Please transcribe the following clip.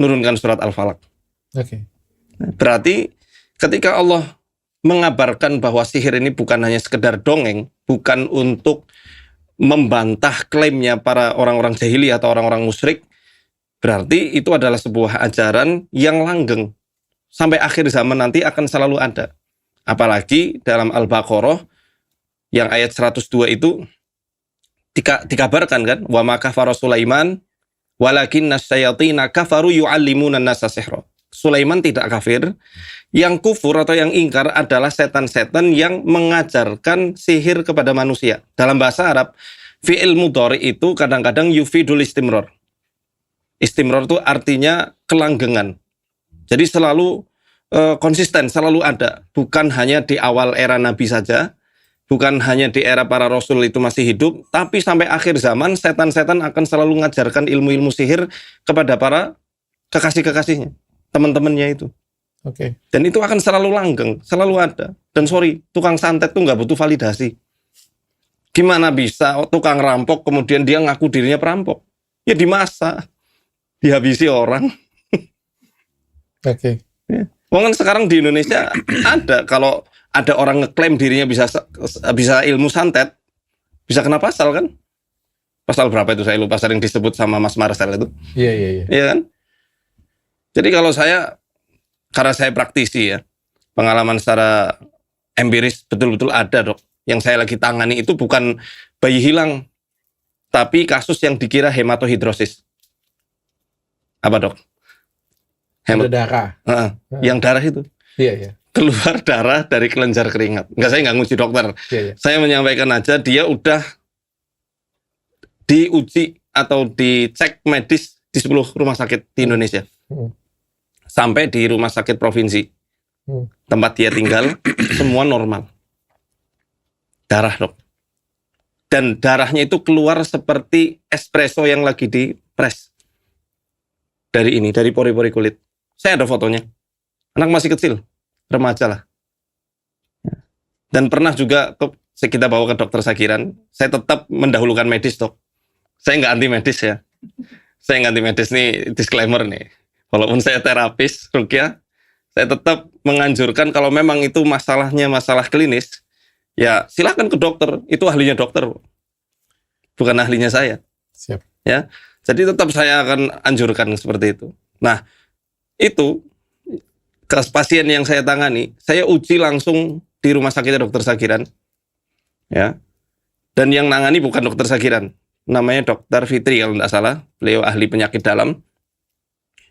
nurunkan surat Al-Falaq. Oke. Berarti ketika Allah mengabarkan bahwa sihir ini bukan hanya sekedar dongeng, bukan untuk membantah klaimnya para orang-orang jahiliyah atau orang-orang musyrik, berarti itu adalah sebuah ajaran yang langgeng. Sampai akhir zaman nanti akan selalu ada. Apalagi dalam Al-Baqarah yang ayat 102 itu dikabarkan kan, wa ma kafara Sulaiman walakinna syayatina kafaru yu'allimuna an-nasa sihra. Sulaiman tidak kafir, yang kufur atau yang ingkar adalah setan-setan yang mengajarkan sihir kepada manusia. Dalam bahasa Arab, fi'il mudhari itu kadang-kadang yufidul istimrar. Istimrar itu artinya kelanggengan. Jadi selalu konsisten, selalu ada. Bukan hanya di awal era Nabi saja, bukan hanya di era para Rasul itu masih hidup, tapi sampai akhir zaman setan-setan akan selalu mengajarkan ilmu-ilmu sihir kepada para kekasih-kekasihnya, teman-temannya itu. Oke. Dan itu akan selalu langgeng, selalu ada. Dan sorry, tukang santet tuh nggak butuh validasi. Gimana bisa tukang rampok kemudian dia ngaku dirinya perampok? Ya dimasa, dihabisi orang. Oke. Ya. Kan sekarang di Indonesia ada, kalau ada orang ngeklaim dirinya bisa ilmu santet, bisa kena pasal kan? Pasal berapa itu saya lupa, sering disebut sama Mas Marcel itu. Iya. Iya kan? Jadi kalau karena saya praktisi ya, pengalaman secara empiris betul-betul ada dok. Yang saya lagi tangani itu bukan bayi hilang, tapi kasus yang dikira hematohidrosis. Apa dok? Ada darah. Yang darah itu. Iya. Keluar darah dari kelenjar keringat. Saya nggak nguji dokter. Iya. Saya menyampaikan aja dia udah diuji atau dicek medis di 10 rumah sakit di Indonesia. Sampai di rumah sakit provinsi. Tempat dia tinggal, semua normal. Darah dok. Dan darahnya itu keluar seperti espresso yang lagi dipres. Dari pori-pori kulit. Saya ada fotonya. Anak masih kecil, remaja lah. Dan pernah juga kita bawa ke dokter Sagiran. Saya tetap mendahulukan medis dok. Saya nggak anti medis ya. Saya nggak anti medis nih, disclaimer nih. Walaupun saya terapis, Ruqyah, saya tetap menganjurkan kalau memang itu masalahnya masalah klinis, ya silakan ke dokter. Itu ahlinya dokter, bukan ahlinya saya. Siap. Ya, jadi tetap saya akan anjurkan seperti itu. Nah, itu ke pasien yang saya tangani, saya uji langsung di rumah sakit dokter Sagiran. Ya. Dan yang nangani bukan dokter Sagiran, namanya Dokter Fitri kalau tidak salah, beliau ahli penyakit dalam.